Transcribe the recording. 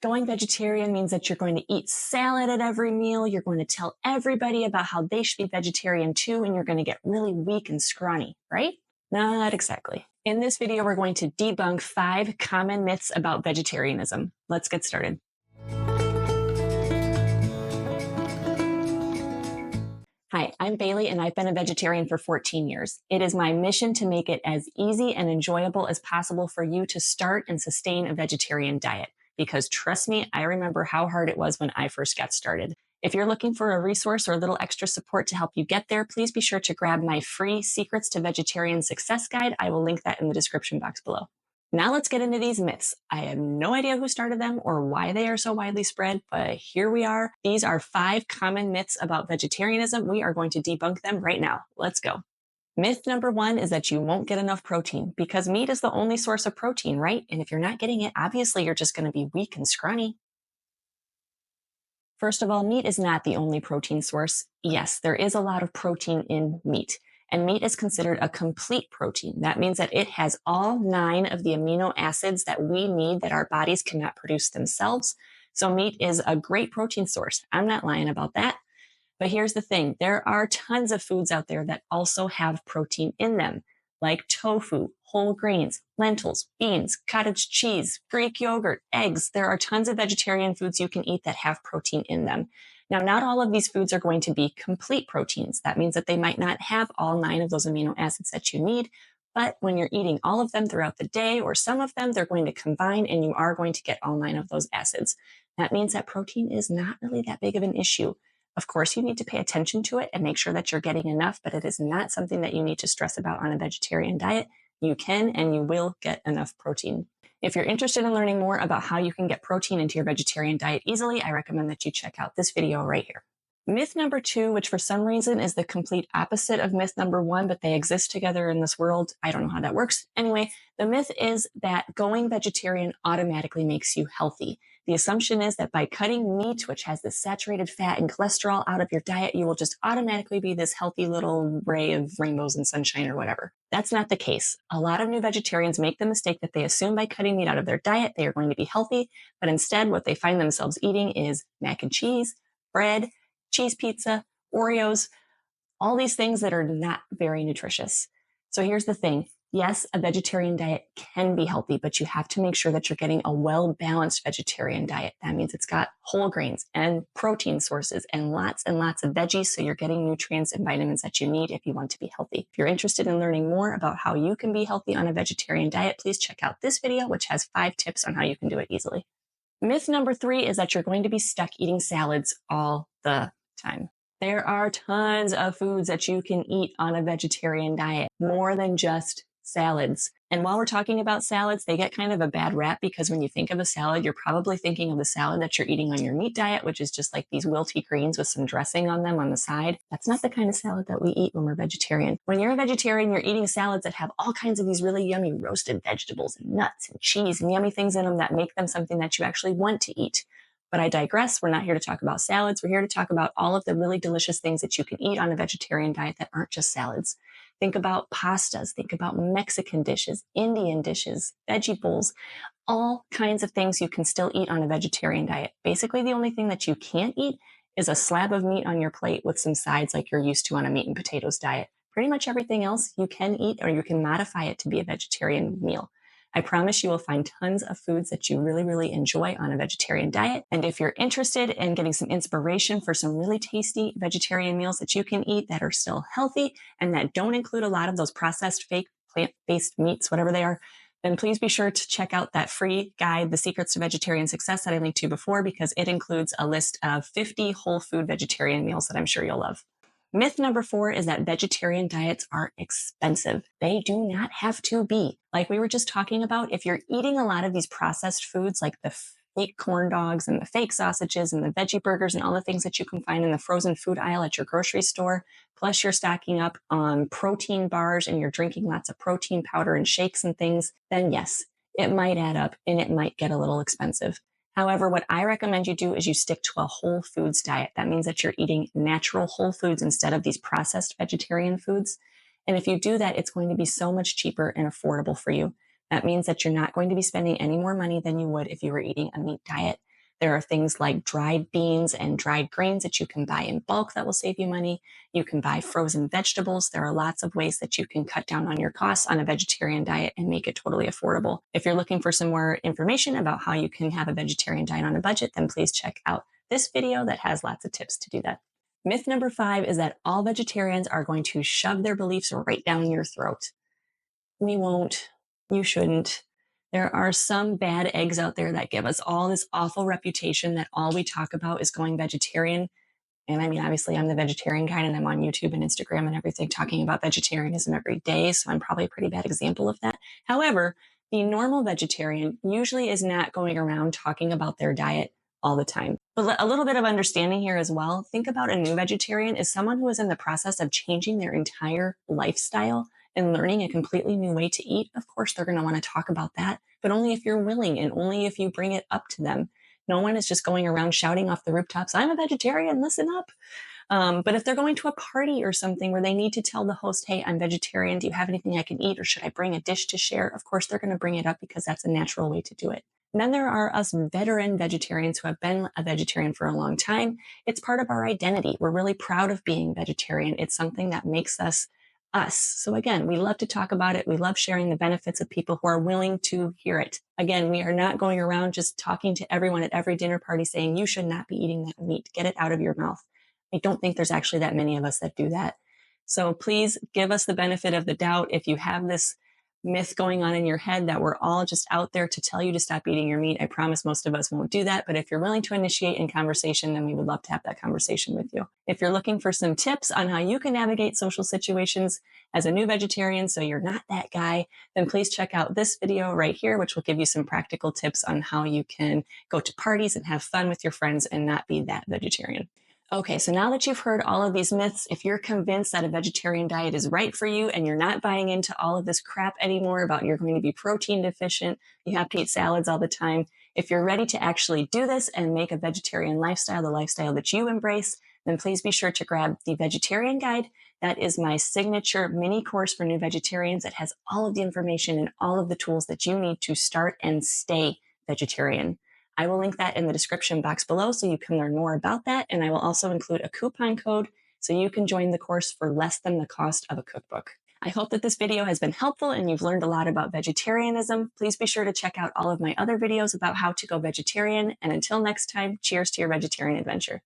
Going vegetarian means that you're going to eat salad at every meal. You're going to tell everybody about how they should be vegetarian too, and you're going to get really weak and scrawny, right? Not exactly. In this video, we're going to debunk 5 common myths about vegetarianism. Let's get started. Hi, I'm Bailee, and I've been a vegetarian for 14 years. It is my mission to make it as easy and enjoyable as possible for you to start and sustain a vegetarian diet. Because trust me, I remember how hard it was when I first got started. If you're looking for a resource or a little extra support to help you get there, please be sure to grab my free Secrets to Vegetarian Success Guide. I will link that in the description box below. Now let's get into these myths. I have no idea who started them or why they are so widely spread, but here we are. These are 5 common myths about vegetarianism. We are going to debunk them right now. Let's go. Myth number 1 is that you won't get enough protein because meat is the only source of protein, right? And if you're not getting it, obviously you're just going to be weak and scrawny. First of all, meat is not the only protein source. Yes, there is a lot of protein in meat. And meat is considered a complete protein. That means that it has all 9 of the amino acids that we need that our bodies cannot produce themselves. So meat is a great protein source. I'm not lying about that. But here's the thing. There are tons of foods out there that also have protein in them, like tofu, whole grains, lentils, beans, cottage cheese, Greek yogurt, eggs. There are tons of vegetarian foods you can eat that have protein in them. Now, not all of these foods are going to be complete proteins. That means that they might not have all 9 of those amino acids that you need. But when you're eating all of them throughout the day or some of them, they're going to combine and you are going to get all 9 of those acids. That means that protein is not really that big of an issue. Of course, you need to pay attention to it and make sure that you're getting enough, but it is not something that you need to stress about on a vegetarian diet. You can and you will get enough protein. If you're interested in learning more about how you can get protein into your vegetarian diet easily, I recommend that you check out this video right here. Myth number 2, which for some reason is the complete opposite of myth number 1, but they exist together in this world. I don't know how that works. Anyway, the myth is that going vegetarian automatically makes you healthy. The assumption is that by cutting meat, which has this saturated fat and cholesterol, out of your diet, you will just automatically be this healthy little ray of rainbows and sunshine or whatever. That's not the case. A lot of new vegetarians make the mistake that they assume by cutting meat out of their diet, they are going to be healthy, but instead what they find themselves eating is mac and cheese, bread, cheese pizza, Oreos, all these things that are not very nutritious. So here's the thing. Yes, a vegetarian diet can be healthy, but you have to make sure that you're getting a well-balanced vegetarian diet. That means it's got whole grains and protein sources and lots of veggies, so you're getting nutrients and vitamins that you need if you want to be healthy. If you're interested in learning more about how you can be healthy on a vegetarian diet, please check out this video, which has 5 tips on how you can do it easily. Myth number 3 is that you're going to be stuck eating salads all the time. There are tons of foods that you can eat on a vegetarian diet, more than just salads. And while we're talking about salads, they get kind of a bad rap because when you think of a salad, you're probably thinking of the salad that you're eating on your meat diet, which is just like these wilty greens with some dressing on them on the side. That's not the kind of salad that we eat when we're vegetarian. When you're a vegetarian, you're eating salads that have all kinds of these really yummy roasted vegetables and nuts and cheese and yummy things in them that make them something that you actually want to eat. But I digress. We're not here to talk about salads. We're here to talk about all of the really delicious things that you can eat on a vegetarian diet that aren't just salads. Think about pastas. Think about Mexican dishes, Indian dishes, veggie bowls, all kinds of things you can still eat on a vegetarian diet. Basically, the only thing that you can't eat is a slab of meat on your plate with some sides like you're used to on a meat and potatoes diet. Pretty much everything else you can eat or you can modify it to be a vegetarian meal. I promise you will find tons of foods that you really enjoy on a vegetarian diet. And if you're interested in getting some inspiration for some really tasty vegetarian meals that you can eat that are still healthy and that don't include a lot of those processed fake plant-based meats, whatever they are, then please be sure to check out that free guide, The Secrets to Vegetarian Success, that I linked to before, because it includes a list of 50 whole food vegetarian meals that I'm sure you'll love. Myth number 4 is that vegetarian diets are expensive. They do not have to be. Like we were just talking about, if you're eating a lot of these processed foods like the fake corn dogs and the fake sausages and the veggie burgers and all the things that you can find in the frozen food aisle at your grocery store, plus you're stocking up on protein bars and you're drinking lots of protein powder and shakes and things, then yes, it might add up and it might get a little expensive. However, what I recommend you do is you stick to a whole foods diet. That means that you're eating natural whole foods instead of these processed vegetarian foods. And if you do that, it's going to be so much cheaper and affordable for you. That means that you're not going to be spending any more money than you would if you were eating a meat diet. There are things like dried beans and dried grains that you can buy in bulk that will save you money. You can buy frozen vegetables. There are lots of ways that you can cut down on your costs on a vegetarian diet and make it totally affordable. If you're looking for some more information about how you can have a vegetarian diet on a budget, then please check out this video that has lots of tips to do that. Myth number 5 is that all vegetarians are going to shove their beliefs right down your throat. We won't. You shouldn't. There are some bad eggs out there that give us all this awful reputation that all we talk about is going vegetarian. And I mean, obviously, I'm the vegetarian guy and I'm on YouTube and Instagram and everything talking about vegetarianism every day. So I'm probably a pretty bad example of that. However, the normal vegetarian usually is not going around talking about their diet all the time. But a little bit of understanding here as well. Think about a new vegetarian as someone who is in the process of changing their entire lifestyle and learning a completely new way to eat. Of course, they're going to want to talk about that, but only if you're willing and only if you bring it up to them. No one is just going around shouting off the rooftops, I'm a vegetarian, listen up. But if they're going to a party or something where they need to tell the host, hey, I'm vegetarian, do you have anything I can eat? Or should I bring a dish to share? Of course, they're going to bring it up because that's a natural way to do it. And then there are us veteran vegetarians who have been a vegetarian for a long time. It's part of our identity. We're really proud of being vegetarian. It's something that makes us us. So again, we love to talk about it. We love sharing the benefits of people who are willing to hear it. Again, we are not going around just talking to everyone at every dinner party saying, you should not be eating that meat. Get it out of your mouth. I don't think there's actually that many of us that do that. So please give us the benefit of the doubt. If you have this myth going on in your head that we're all just out there to tell you to stop eating your meat, I promise most of us won't do that. But if you're willing to initiate in conversation, then we would love to have that conversation with you. If you're looking for some tips on how you can navigate social situations as a new vegetarian so you're not that guy, then please check out this video right here, which will give you some practical tips on how you can go to parties and have fun with your friends and not be that vegetarian. Okay, so now that you've heard all of these myths, if you're convinced that a vegetarian diet is right for you and you're not buying into all of this crap anymore about you're going to be protein deficient, you have to eat salads all the time, if you're ready to actually do this and make a vegetarian lifestyle, the lifestyle that you embrace, then please be sure to grab the Vegetarian Guide. That is my signature mini course for new vegetarians that has all of the information and all of the tools that you need to start and stay vegetarian. I will link that in the description box below so you can learn more about that. And I will also include a coupon code so you can join the course for less than the cost of a cookbook. I hope that this video has been helpful and you've learned a lot about vegetarianism. Please be sure to check out all of my other videos about how to go vegetarian. And until next time, cheers to your vegetarian adventure.